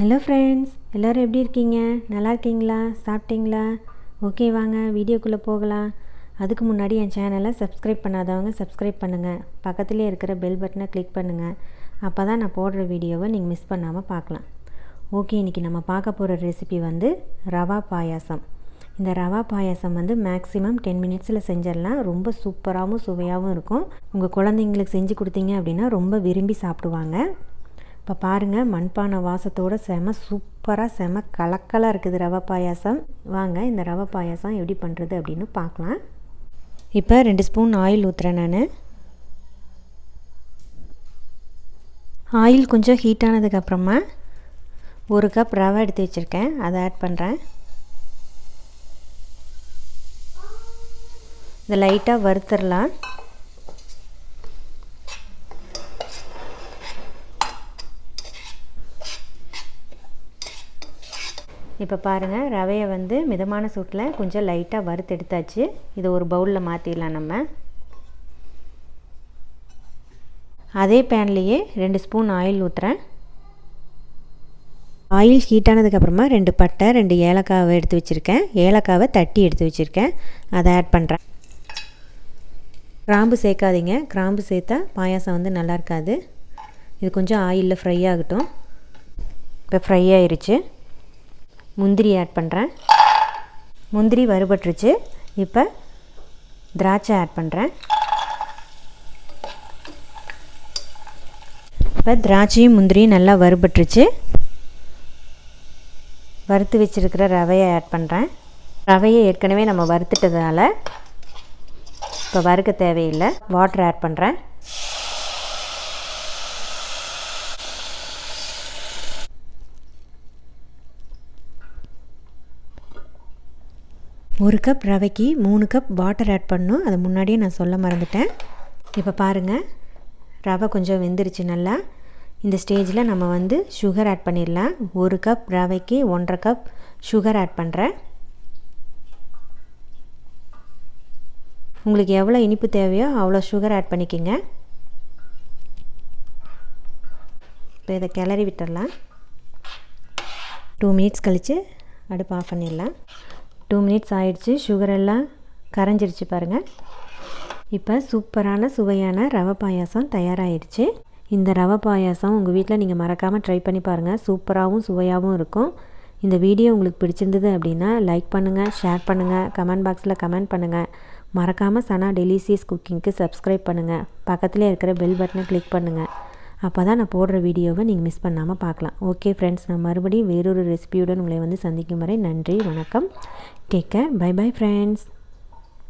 Hello friends, எல்லோரும் எப்படி இருக்கீங்க? நல்லா இருக்கீங்களா? சாப்பிட்டீங்களா? ஓகே, வாங்க வீடியோக்குள்ளே போகலாம். அதுக்கு முன்னாடி என் சேனலை சப்ஸ்கிரைப் பண்ணாதவங்க சப்ஸ்கிரைப் பண்ணுங்கள். பக்கத்துலேயே இருக்கிற பெல் பட்டனை கிளிக் பண்ணுங்கள். அப்போ தான் நான் போடுற வீடியோவை நீங்கள் மிஸ் பண்ணாமல் பார்க்கலாம். ஓகே, இன்றைக்கி நம்ம பார்க்க போகிற ரெசிபி ரவா பாயாசம். இந்த ரவா பாயாசம் மேக்ஸிமம் 10 மினிட்ஸில் செஞ்சிடலாம். ரொம்ப சூப்பராகவும் சுவையாகவும் இருக்கும். உங்கள் குழந்தைங்களுக்கு செஞ்சு கொடுத்தீங்க அப்படின்னா ரொம்ப விரும்பி சாப்பிடுவாங்க. இப்போ பாருங்கள், மண்பானை வாசத்தோடு சூப்பராக கலக்கலாக இருக்குது ரவா பாயாசம். வாங்க இந்த ரவா பாயாசம் எப்படி பண்ணுறது அப்படின்னு பார்க்கலாம். இப்போ 2 ஸ்பூன் ஆயில் ஊற்றுறேன். நான் ஆயில் கொஞ்சம் ஹீட் ஆனதுக்கப்புறமா 1 கப் ரவை எடுத்து வச்சுருக்கேன், அதை ஆட் பண்ணுறேன். இதை லைட்டாக வறுத்துடலாம். இப்போ பாருங்கள், ரவையை மிதமான சூட்டில் கொஞ்சம் லைட்டாக வறுத்து எடுத்தாச்சு. இது ஒரு பவுலில் மாற்றிடலாம். நம்ம அதே பேன்லேயே 2 ஸ்பூன் ஆயில் ஊற்றுறேன். ஆயில் ஹீட் ஆனதுக்கப்புறமா 2 பட்டை 2 ஏலக்காவை எடுத்து வச்சுருக்கேன். ஏலக்காவை தட்டி எடுத்து வச்சுருக்கேன், அதை ஆட் பண்ணுறேன். கிராம்பு சேர்க்காதீங்க, கிராம்பு சேர்த்தா பாயாசம் நல்லா இருக்காது. இது கொஞ்சம் ஆயிலில் ஃப்ரை ஆகட்டும். இப்போ ஃப்ரை ஆயிடுச்சு. முந்திரி ஆட் பண்ணுறேன். முந்திரி வறுபட்டுருச்சு. இப்போ திராட்சை ஆட் பண்ணுறேன். இப்போ திராட்சையும் முந்திரியும் நல்லா வறுபட்டுருச்சு. வறுத்து வச்சுருக்கிற ரவையை ஆட் பண்ணுறேன். ரவையை ஏற்கனவே நம்ம வறுத்துட்டதால் இப்போ வறுக்க தேவையில்லை. வாட்டர் ஆட் பண்ணுறேன். ஒரு கப் ரவைக்கு 3 கப் வாட்டர் ஆட் பண்ணணும். அதை முன்னாடியே நான் சொல்ல மறந்துட்டேன். இப்போ பாருங்கள், ரவை கொஞ்சம் வெந்துருச்சு நல்லா. இந்த ஸ்டேஜில் நம்ம சுகர் ஆட் பண்ணிடலாம். 1 கப் ரவைக்கு 1.5 கப் சுகர் ஆட் பண்ணுறேன். உங்களுக்கு எவ்வளோ இனிப்பு தேவையோ அவ்வளோ சுகர் ஆட் பண்ணிக்கோங்க. இப்போ இதை கிளறி விட்டுடலாம். 2 மினிட்ஸ் கழித்து அடுப்பு ஆஃப் பண்ணிடலாம். 2 மினிட்ஸ் ஆயிடுச்சு. சுகர் எல்லாம் கரைஞ்சிருச்சு பாருங்கள். இப்போ சூப்பரான சுவையான ரவை பாயாசம் தயாராகிடுச்சு. இந்த ரவை பாயாசம் உங்கள் வீட்டில் நீங்கள் மறக்காமல் ட்ரை பண்ணி பாருங்கள். சூப்பராகவும் சுவையாகவும் இருக்கும். இந்த வீடியோ உங்களுக்கு பிடிச்சிருந்தது அப்படின்னா லைக் பண்ணுங்கள், ஷேர் பண்ணுங்கள், கமெண்ட் பாக்ஸில் கமெண்ட் பண்ணுங்கள். மறக்காமல் சனா டெலிசியஸ் குக்கிங்க்கு சப்ஸ்கிரைப் பண்ணுங்கள். பக்கத்துலேயே இருக்கிற பெல் பட்டனை கிளிக் பண்ணுங்கள். அப்போ தான் நான் போடுற வீடியோவை நீங்கள் மிஸ் பண்ணாமல் பார்க்கலாம். ஓகே ஃப்ரெண்ட்ஸ், நான் மறுபடியும் வேறொரு ரெசிபியுடன் உங்களை சந்திக்கும் வரை நன்றி, வணக்கம். Take care, bye bye friends.